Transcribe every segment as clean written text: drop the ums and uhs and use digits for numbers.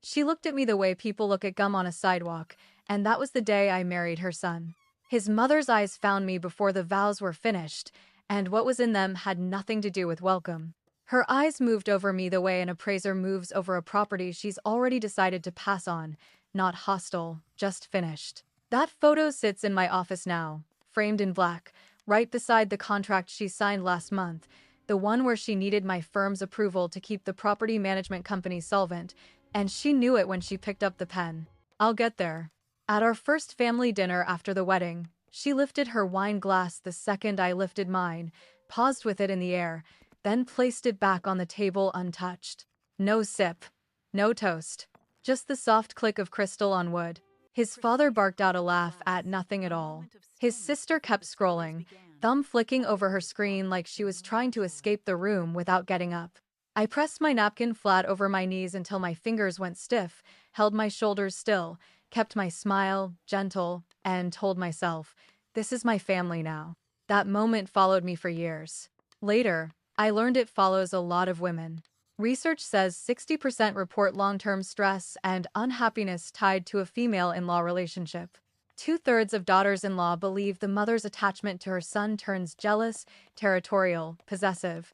She looked at me the way people look at gum on a sidewalk, and that was the day I married her son. His mother's eyes found me before the vows were finished, and what was in them had nothing to do with welcome. Her eyes moved over me the way an appraiser moves over a property she's already decided to pass on, not hostile, just finished. That photo sits in my office now, framed in black, right beside the contract she signed last month, the one where she needed my firm's approval to keep the property management company solvent, and she knew it when she picked up the pen. I'll get there. At our first family dinner after the wedding, she lifted her wine glass the second I lifted mine, paused with it in the air, then placed it back on the table untouched. No sip. No toast. Just the soft click of crystal on wood. His father barked out a laugh at nothing at all. His sister kept scrolling, thumb flicking over her screen like she was trying to escape the room without getting up. I pressed my napkin flat over my knees until my fingers went stiff, held my shoulders still, kept my smile gentle, and told myself, this is my family now. That moment followed me for years. Later, I learned it follows a lot of women. Research says 60% report long-term stress and unhappiness tied to a female-in-law relationship. Two-thirds of daughters-in-law believe the mother's attachment to her son turns jealous, territorial, possessive.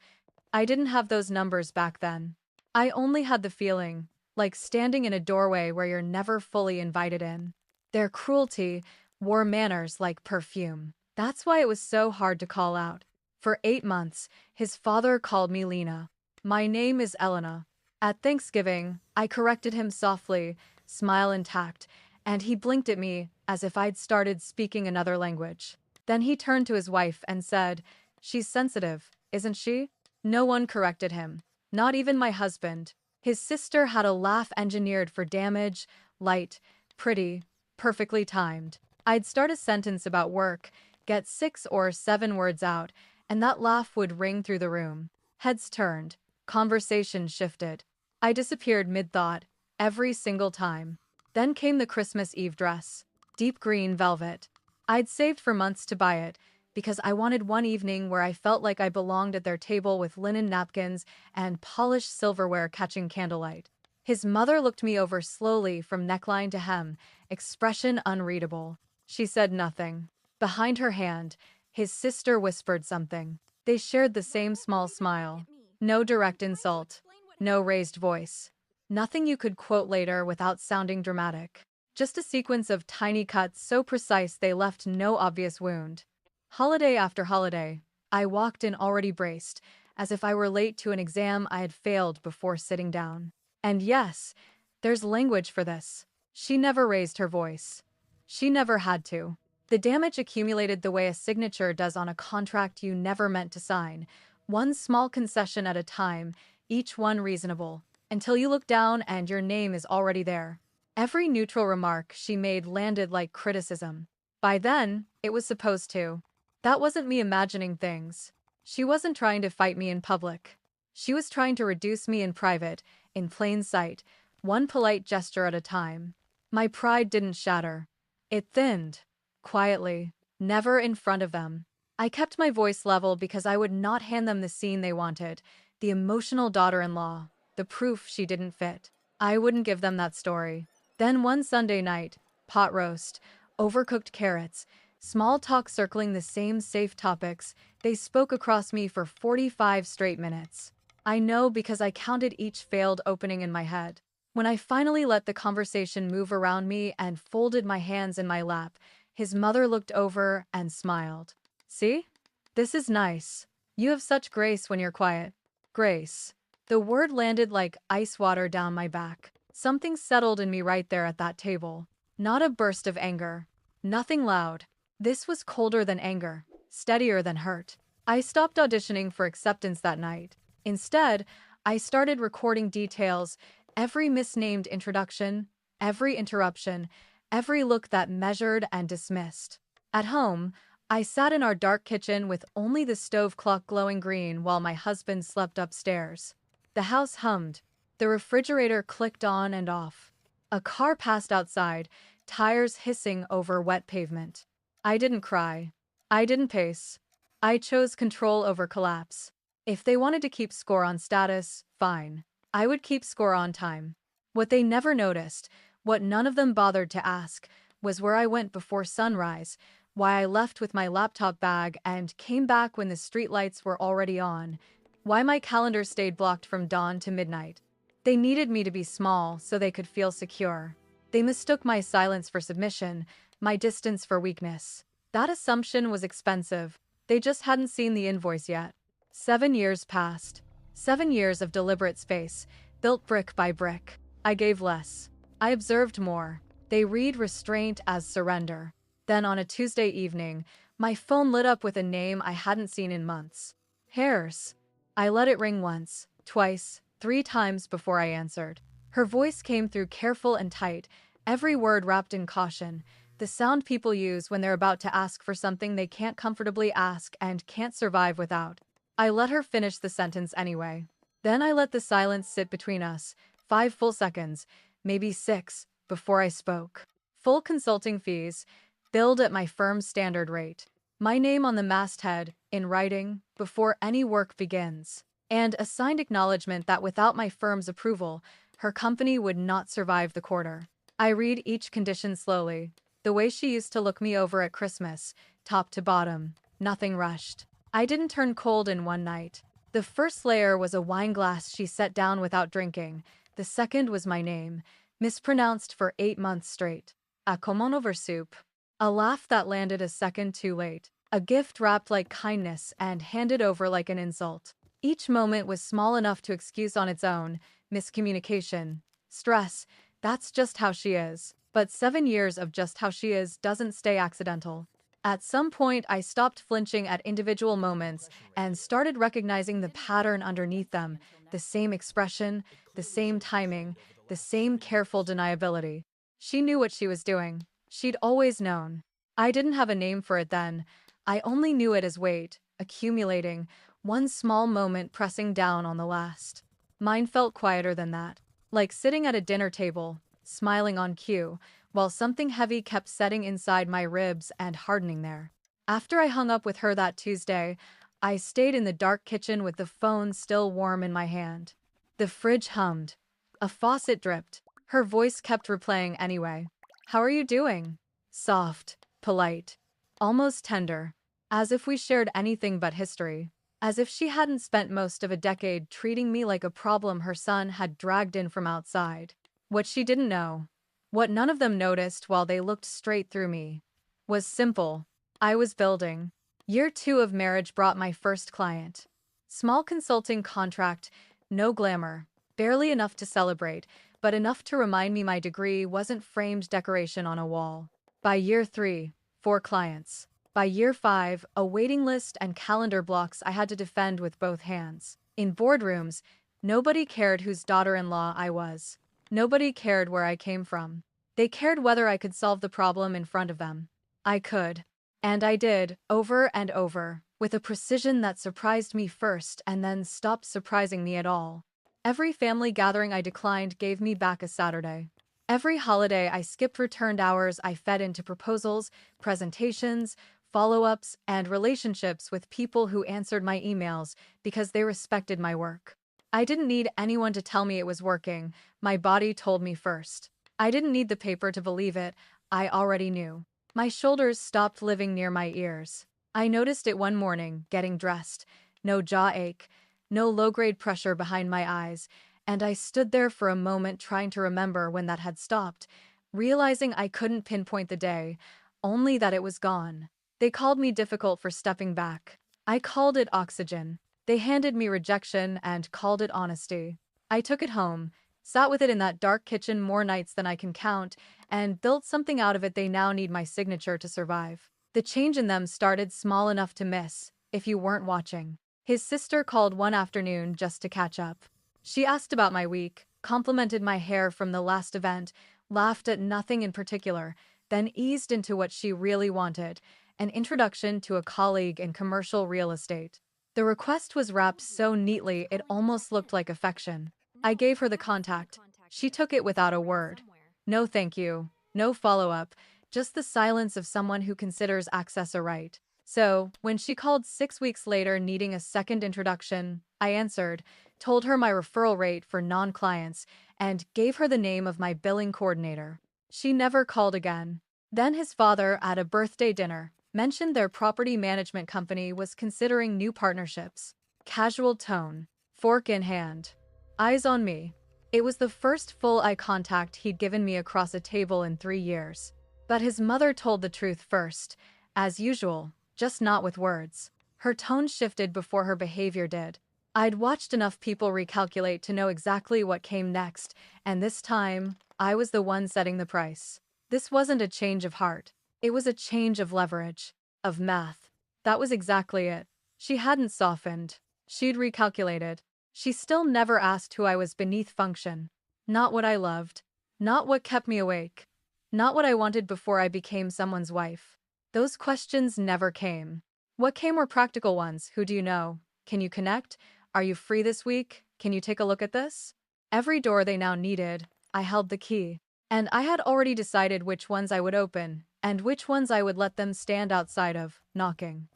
I didn't have those numbers back then. I only had the feeling, like standing in a doorway where you're never fully invited in. Their cruelty wore manners like perfume. That's why it was so hard to call out. For 8 months, his father called me Lena. My name is Elena. At Thanksgiving, I corrected him softly, smile intact, and he blinked at me as if I'd started speaking another language. Then he turned to his wife and said, "She's sensitive, isn't she?" No one corrected him. Not even my husband. His sister had a laugh engineered for damage, light, pretty, perfectly timed. I'd start a sentence about work, get 6 or 7 words out, and that laugh would ring through the room. Heads turned. Conversation shifted. I disappeared mid-thought, every single time. Then came the Christmas Eve dress. Deep green velvet. I'd saved for months to buy it, because I wanted one evening where I felt like I belonged at their table with linen napkins and polished silverware catching candlelight. His mother looked me over slowly from neckline to hem, expression unreadable. She said nothing. Behind her hand, his sister whispered something. They shared the same small smile. No direct insult. No raised voice. Nothing you could quote later without sounding dramatic. Just a sequence of tiny cuts so precise they left no obvious wound. Holiday after holiday, I walked in already braced, as if I were late to an exam I had failed before sitting down. And yes, there's language for this. She never raised her voice. She never had to. The damage accumulated the way a signature does on a contract you never meant to sign, one small concession at a time, each one reasonable, until you look down and your name is already there. Every neutral remark she made landed like criticism. By then, it was supposed to. That wasn't me imagining things. She wasn't trying to fight me in public. She was trying to reduce me in private, in plain sight, one polite gesture at a time. My pride didn't shatter. It thinned. Quietly. Never in front of them. I kept my voice level because I would not hand them the scene they wanted, the emotional daughter-in-law, the proof she didn't fit. I wouldn't give them that story. Then one Sunday night, pot roast, overcooked carrots, small talk circling the same safe topics, they spoke across me for 45 straight minutes. I know because I counted each failed opening in my head. When I finally let the conversation move around me and folded my hands in my lap, his mother looked over and smiled. "See? This is nice. You have such grace when you're quiet." Grace. The word landed like ice water down my back. Something settled in me right there at that table. Not a burst of anger. Nothing loud. This was colder than anger, steadier than hurt. I stopped auditioning for acceptance that night. Instead, I started recording details, every misnamed introduction, every interruption, every look that measured and dismissed. At home, I sat in our dark kitchen with only the stove clock glowing green while my husband slept upstairs. The house hummed. The refrigerator clicked on and off. A car passed outside, tires hissing over wet pavement. I didn't cry. I didn't pace. I chose control over collapse. If they wanted to keep score on status, fine. I would keep score on time. What they never noticed, what none of them bothered to ask, was where I went before sunrise, why I left with my laptop bag and came back when the streetlights were already on, why my calendar stayed blocked from dawn to midnight. They needed me to be small so they could feel secure. They mistook my silence for submission, my distance for weakness. That assumption was expensive. They just hadn't seen the invoice yet. 7 years passed. 7 years of deliberate space, built brick by brick. I gave less. I observed more. They read restraint as surrender. Then on a Tuesday evening, my phone lit up with a name I hadn't seen in months. Hairs. I let it ring once, twice, 3 times before I answered. Her voice came through careful and tight, every word wrapped in caution, the sound people use when they're about to ask for something they can't comfortably ask and can't survive without. I let her finish the sentence anyway. Then I let the silence sit between us, 5 full seconds, maybe 6, before I spoke. Full consulting fees, billed at my firm's standard rate. My name on the masthead, in writing, before any work begins. And a signed acknowledgement that without my firm's approval, her company would not survive the quarter. I read each condition slowly, the way she used to look me over at Christmas, top to bottom, nothing rushed. I didn't turn cold in one night. The first layer was a wine glass she set down without drinking. The second was my name, mispronounced for 8 months straight. A common over soup. A laugh that landed a second too late. A gift wrapped like kindness and handed over like an insult. Each moment was small enough to excuse on its own. Miscommunication. Stress. That's just how she is. But 7 years of just how she is doesn't stay accidental. At some point, I stopped flinching at individual moments and started recognizing the pattern underneath them. The same expression, the same timing, the same careful deniability. She knew what she was doing. She'd always known. I didn't have a name for it then. I only knew it as weight, accumulating, one small moment pressing down on the last. Mine felt quieter than that. Like sitting at a dinner table, smiling on cue, while something heavy kept setting inside my ribs and hardening there. After I hung up with her that Tuesday, I stayed in the dark kitchen with the phone still warm in my hand. The fridge hummed. A faucet dripped. Her voice kept replaying anyway. "How are you doing?" Soft, polite, almost tender, as if we shared anything but history. As if she hadn't spent most of a decade treating me like a problem her son had dragged in from outside. What she didn't know, what none of them noticed while they looked straight through me, was simple. I was building. Year 2 of marriage brought my first client. Small consulting contract, no glamour, barely enough to celebrate, but enough to remind me my degree wasn't framed decoration on a wall. By year 3, 4 clients. By year 5, a waiting list and calendar blocks I had to defend with both hands. In boardrooms, nobody cared whose daughter-in-law I was. Nobody cared where I came from. They cared whether I could solve the problem in front of them. I could. And I did, over and over, with a precision that surprised me first and then stopped surprising me at all. Every family gathering I declined gave me back a Saturday. Every holiday I skipped returned hours I fed into proposals, presentations, follow-ups, and relationships with people who answered my emails because they respected my work. I didn't need anyone to tell me it was working. My body told me first. I didn't need the paper to believe it. I already knew. My shoulders stopped living near my ears. I noticed it one morning, getting dressed. No jaw ache, no low-grade pressure behind my eyes, and I stood there for a moment trying to remember when that had stopped, realizing I couldn't pinpoint the day, only that it was gone. They called me difficult for stepping back. I called it oxygen. They handed me rejection and called it honesty. I took it home, sat with it in that dark kitchen more nights than I can count, and built something out of it they now need my signature to survive. The change in them started small enough to miss, if you weren't watching. His sister called one afternoon just to catch up. She asked about my week, complimented my hair from the last event, laughed at nothing in particular, then eased into what she really wanted, an introduction to a colleague in commercial real estate. The request was wrapped so neatly it almost looked like affection. I gave her the contact. She took it without a word. No thank you, no follow-up, just the silence of someone who considers access a right. So, when she called 6 weeks later needing a second introduction, I answered, told her my referral rate for non-clients, and gave her the name of my billing coordinator. She never called again. Then his father, at a birthday dinner, mentioned their property management company was considering new partnerships. Casual tone, fork in hand, eyes on me. It was the first full eye contact he'd given me across a table in 3 years. But his mother told the truth first, as usual, just not with words. Her tone shifted before her behavior did. I'd watched enough people recalculate to know exactly what came next, and this time, I was the one setting the price. This wasn't a change of heart. It was a change of leverage, of math. That was exactly it. She hadn't softened. She'd recalculated. She still never asked who I was beneath function. Not what I loved. Not what kept me awake. Not what I wanted before I became someone's wife. Those questions never came. What came were practical ones. Who do you know? Can you connect? Are you free this week? Can you take a look at this? Every door they now needed, I held the key. And I had already decided which ones I would open, and which ones I would let them stand outside of, knocking.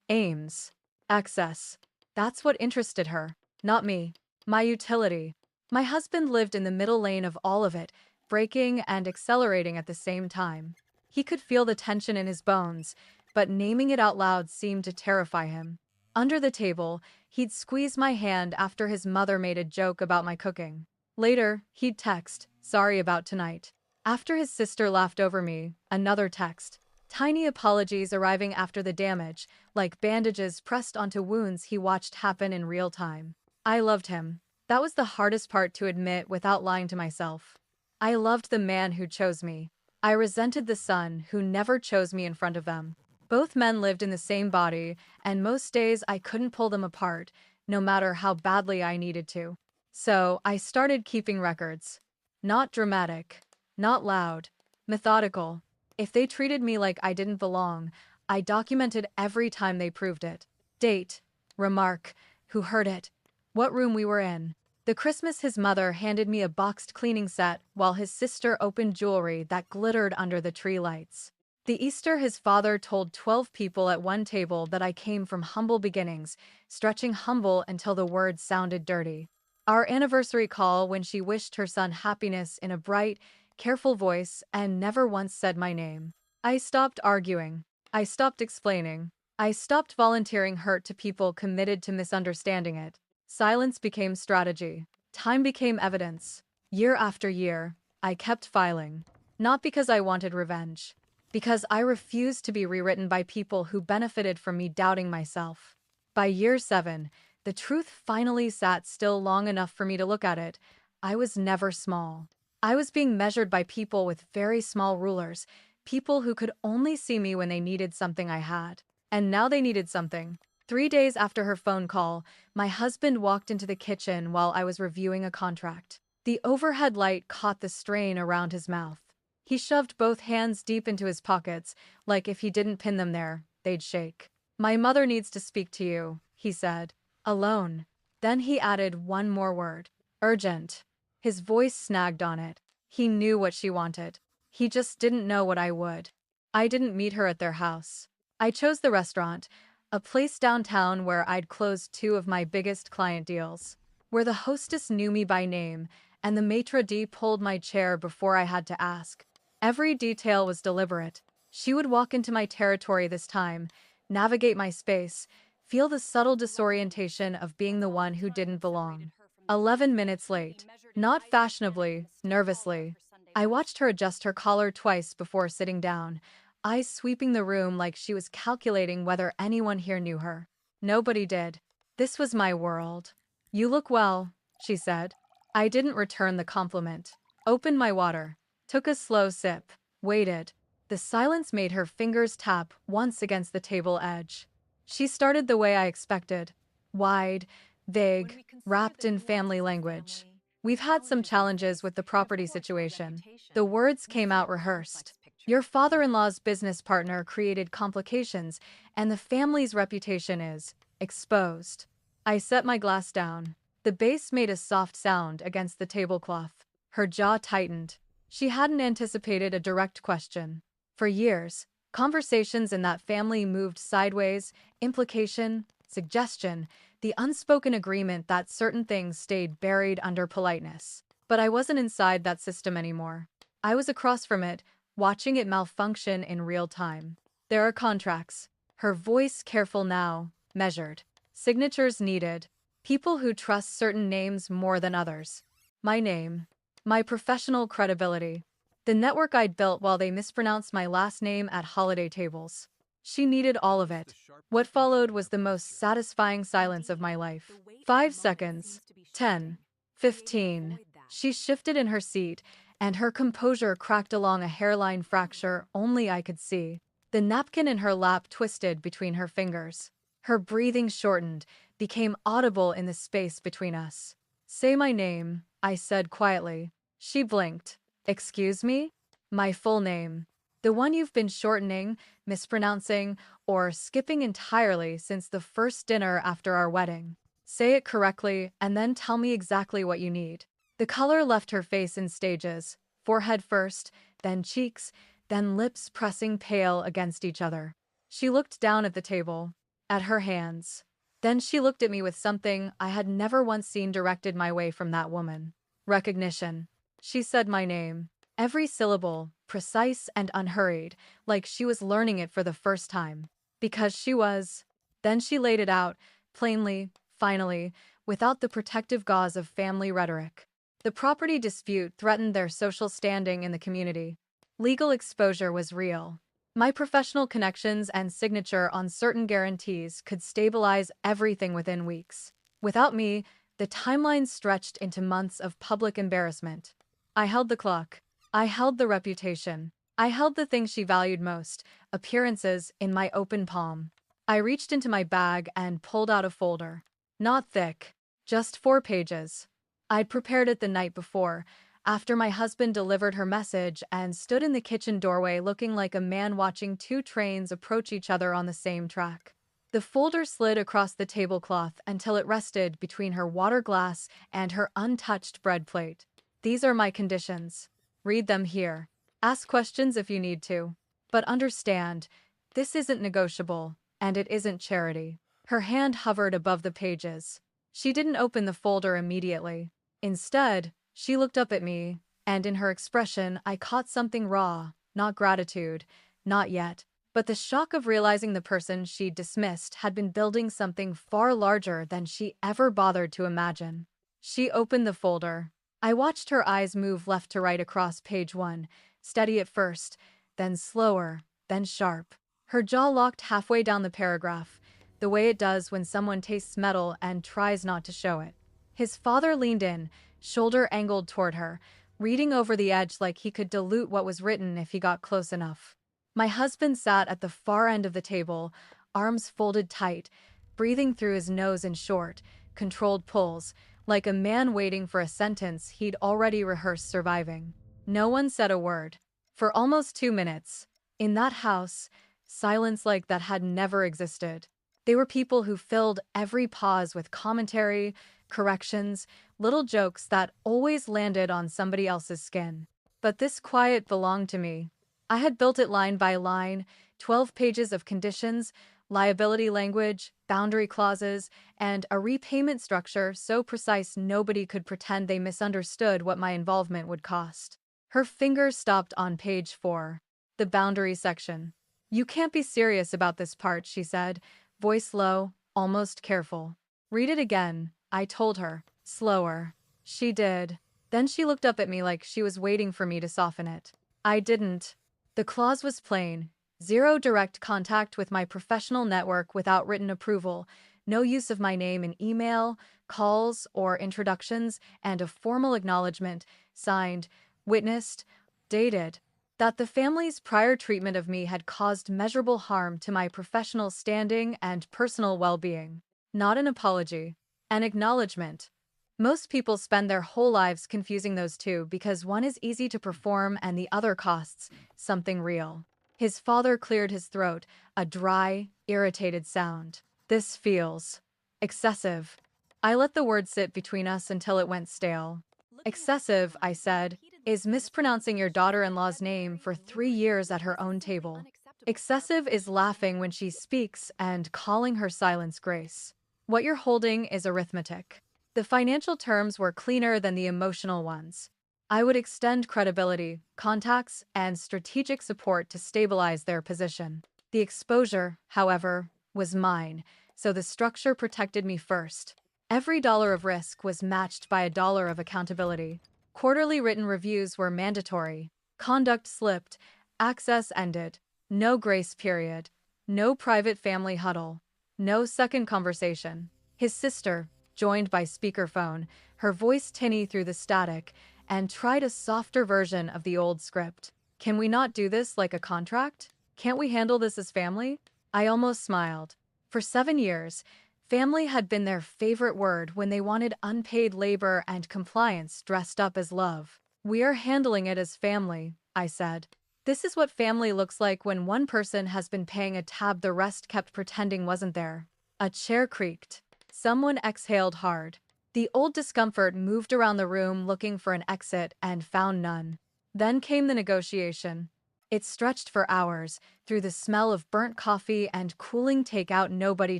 Aims. Access. That's what interested her, not me. My utility. My husband lived in the middle lane of all of it, braking and accelerating at the same time. He could feel the tension in his bones, but naming it out loud seemed to terrify him. Under the table, he'd squeeze my hand after his mother made a joke about my cooking. Later, he'd text, "Sorry about tonight." After his sister laughed over me, another text. Tiny apologies arriving after the damage, like bandages pressed onto wounds he watched happen in real time. I loved him. That was the hardest part to admit without lying to myself. I loved the man who chose me. I resented the son who never chose me in front of them. Both men lived in the same body, and most days I couldn't pull them apart, no matter how badly I needed to. So I started keeping records. Not dramatic, not loud, methodical. If they treated me like I didn't belong, I documented every time they proved it. Date, remark, who heard it, what room we were in. The Christmas his mother handed me a boxed cleaning set while his sister opened jewelry that glittered under the tree lights. The Easter his father told 12 people at one table that I came from humble beginnings, stretching humble until the words sounded dirty. Our anniversary call when she wished her son happiness in a bright, careful voice and never once said my name. I stopped arguing. I stopped explaining. I stopped volunteering hurt to people committed to misunderstanding it. Silence became strategy. Time became evidence. Year after year, I kept filing. Not because I wanted revenge. Because I refused to be rewritten by people who benefited from me doubting myself. By year 7, the truth finally sat still long enough for me to look at it. I was never small. I was being measured by people with very small rulers, people who could only see me when they needed something I had. And now they needed something. 3 days after her phone call, my husband walked into the kitchen while I was reviewing a contract. The overhead light caught the strain around his mouth. He shoved both hands deep into his pockets, like if he didn't pin them there, they'd shake. "My mother needs to speak to you," he said. "Alone." Then he added one more word. "Urgent." His voice snagged on it. He knew what she wanted. He just didn't know what I would. I didn't meet her at their house. I chose the restaurant, a place downtown where I'd closed 2 of my biggest client deals, where the hostess knew me by name, and the maitre d' pulled my chair before I had to ask. Every detail was deliberate. She would walk into my territory this time, navigate my space, feel the subtle disorientation of being the one who didn't belong. 11 minutes late. Not fashionably, nervously. I watched her adjust her collar twice before sitting down, eyes sweeping the room like she was calculating whether anyone here knew her. Nobody did. This was my world. "You look well," she said. I didn't return the compliment. Opened my water. Took a slow sip. Waited. The silence made her fingers tap once against the table edge. She started the way I expected. Wide, vague, wrapped in family language. "We've had some challenges with the property situation." The words came out rehearsed. "Your father-in-law's business partner created complications, and the family's reputation is exposed." I set my glass down. The base made a soft sound against the tablecloth. Her jaw tightened. She hadn't anticipated a direct question. For years, conversations in that family moved sideways, implication, suggestion, the unspoken agreement that certain things stayed buried under politeness. But I wasn't inside that system anymore. I was across from it, watching it malfunction in real time. There are contracts. Her voice careful now, measured. Signatures needed. People who trust certain names more than others. My name. My professional credibility. The network I'd built while they mispronounced my last name at holiday tables. She needed all of it. What followed was the most satisfying silence of my life. 5 seconds. 10. 15. She shifted in her seat, and her composure cracked along a hairline fracture only I could see. The napkin in her lap twisted between her fingers. Her breathing shortened, became audible in the space between us. Say my name, I said quietly. She blinked. Excuse me? My full name. The one you've been shortening, mispronouncing, or skipping entirely since the first dinner after our wedding. Say it correctly, and then tell me exactly what you need. The color left her face in stages, forehead first, then cheeks, then lips pressing pale against each other. She looked down at the table, at her hands. Then she looked at me with something I had never once seen directed my way from that woman. Recognition. She said my name. Every syllable, precise and unhurried, like she was learning it for the first time. Because she was. Then she laid it out, plainly, finally, without the protective gauze of family rhetoric. The property dispute threatened their social standing in the community. Legal exposure was real. My professional connections and signature on certain guarantees could stabilize everything within weeks. Without me, the timeline stretched into months of public embarrassment. I held the clock. I held the reputation. I held the thing she valued most, appearances, in my open palm. I reached into my bag and pulled out a folder. Not thick. Just 4 pages. I'd prepared it the night before, after my husband delivered her message and stood in the kitchen doorway looking like a man watching 2 trains approach each other on the same track. The folder slid across the tablecloth until it rested between her water glass and her untouched bread plate. These are my conditions. Read them here. Ask questions if you need to. But understand, this isn't negotiable, and it isn't charity. Her hand hovered above the pages. She didn't open the folder immediately. Instead, she looked up at me, and in her expression I caught something raw, not gratitude, not yet, but the shock of realizing the person she'd dismissed had been building something far larger than she ever bothered to imagine. She opened the folder. I watched her eyes move left to right across page 1, steady at first, then slower, then sharp. Her jaw locked halfway down the paragraph, the way it does when someone tastes metal and tries not to show it. His father leaned in, shoulder angled toward her, reading over the edge like he could dilute what was written if he got close enough. My husband sat at the far end of the table, arms folded tight, breathing through his nose in short, controlled pulls, like a man waiting for a sentence he'd already rehearsed surviving. No one said a word. For almost 2 minutes. In that house, silence like that had never existed. They were people who filled every pause with commentary, corrections, little jokes that always landed on somebody else's skin. But this quiet belonged to me. I had built it line by line, 12 pages of conditions, liability language, boundary clauses, and a repayment structure so precise nobody could pretend they misunderstood what my involvement would cost. Her fingers stopped on page 4, the boundary section. You can't be serious about this part, she said, voice low, almost careful. Read it again, I told her, slower. She did. Then she looked up at me like she was waiting for me to soften it. I didn't. The clause was plain. 0 direct contact with my professional network without written approval, no use of my name in email, calls, or introductions, and a formal acknowledgement, signed, witnessed, dated, that the family's prior treatment of me had caused measurable harm to my professional standing and personal well-being. Not an apology. An acknowledgement. Most people spend their whole lives confusing those two because one is easy to perform and the other costs something real. His father cleared his throat, a dry, irritated sound. This feels excessive. I let the word sit between us until it went stale. Excessive, I said, is mispronouncing your daughter-in-law's name for 3 years at her own table. Excessive is laughing when she speaks and calling her silence grace. What you're holding is arithmetic. The financial terms were cleaner than the emotional ones. I would extend credibility, contacts, and strategic support to stabilize their position. The exposure, however, was mine, so the structure protected me first. Every dollar of risk was matched by a dollar of accountability. Quarterly written reviews were mandatory. Conduct slipped. Access ended. No grace period. No private family huddle. No second conversation. His sister, joined by speakerphone, her voice tinny through the static, and tried a softer version of the old script. Can we not do this like a contract? Can't we handle this as family? I almost smiled. For 7 years, family had been their favorite word when they wanted unpaid labor and compliance dressed up as love. We are handling it as family, I said. This is what family looks like when one person has been paying a tab the rest kept pretending wasn't there. A chair creaked. Someone exhaled hard. The old discomfort moved around the room looking for an exit and found none. Then came the negotiation. It stretched for hours, through the smell of burnt coffee and cooling takeout nobody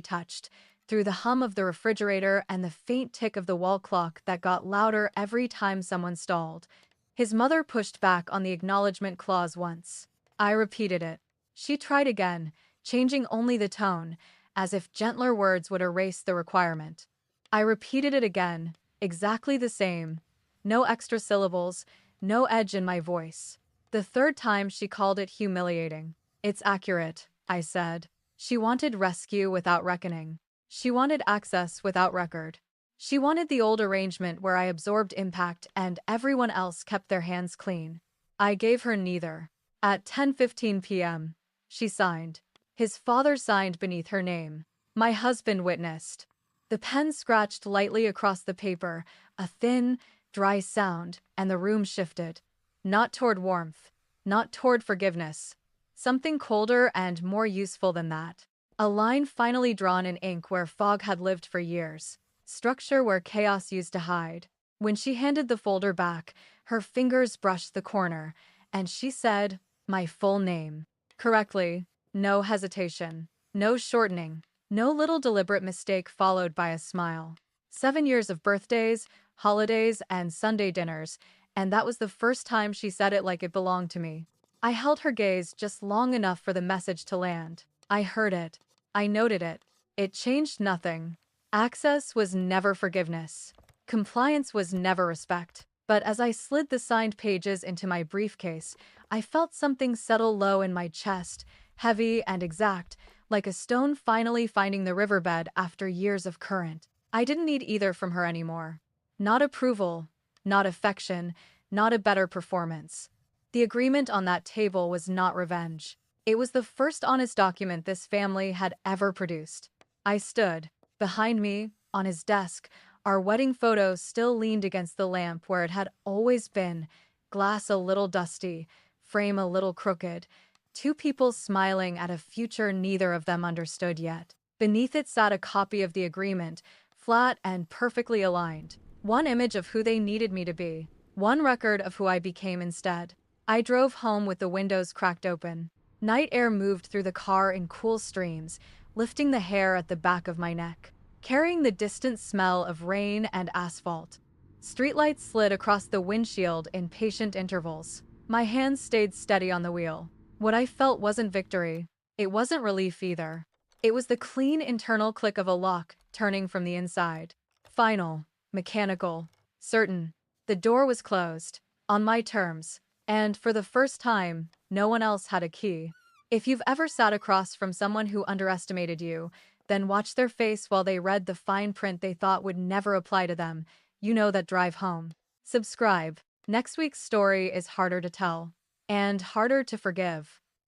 touched, through the hum of the refrigerator and the faint tick of the wall clock that got louder every time someone stalled. His mother pushed back on the acknowledgement clause once. I repeated it. She tried again, changing only the tone, as if gentler words would erase the requirement. I repeated it again, exactly the same. No extra syllables, no edge in my voice. The third time she called it humiliating. It's accurate, I said. She wanted rescue without reckoning. She wanted access without record. She wanted the old arrangement where I absorbed impact and everyone else kept their hands clean. I gave her neither. At 10:15 p.m., she signed. His father signed beneath her name. My husband witnessed. The pen scratched lightly across the paper, a thin, dry sound, and the room shifted. Not toward warmth, not toward forgiveness. Something colder and more useful than that. A line finally drawn in ink where fog had lived for years. Structure where chaos used to hide. When she handed the folder back, her fingers brushed the corner, and she said, my full name. Correctly, no hesitation, no shortening, no little deliberate mistake followed by a smile. 7 years of birthdays, holidays, and Sunday dinners, and that was the first time she said it like it belonged to me. I held her gaze just long enough for the message to land. I heard it. I noted it. It changed nothing. Access was never forgiveness. Compliance was never respect. But as I slid the signed pages into my briefcase, I felt something settle low in my chest, heavy and exact, like a stone finally finding the riverbed after years of current. I didn't need either from her anymore. Not approval, not affection, not a better performance. The agreement on that table was not revenge. It was the first honest document this family had ever produced. I stood. Behind me, on his desk, our wedding photo still leaned against the lamp where it had always been, glass a little dusty, frame a little crooked, two people smiling at a future neither of them understood yet. Beneath it sat a copy of the agreement, flat and perfectly aligned. One image of who they needed me to be, one record of who I became instead. I drove home with the windows cracked open. Night air moved through the car in cool streams, lifting the hair at the back of my neck, carrying the distant smell of rain and asphalt. Streetlights slid across the windshield in patient intervals. My hands stayed steady on the wheel. What I felt wasn't victory. It wasn't relief either. It was the clean internal click of a lock turning from the inside. Final, mechanical, certain. The door was closed, on my terms, and for the first time, no one else had a key. If you've ever sat across from someone who underestimated you, then watched their face while they read the fine print they thought would never apply to them, you know that drive home. Subscribe. Next week's story is harder to tell and harder to forgive.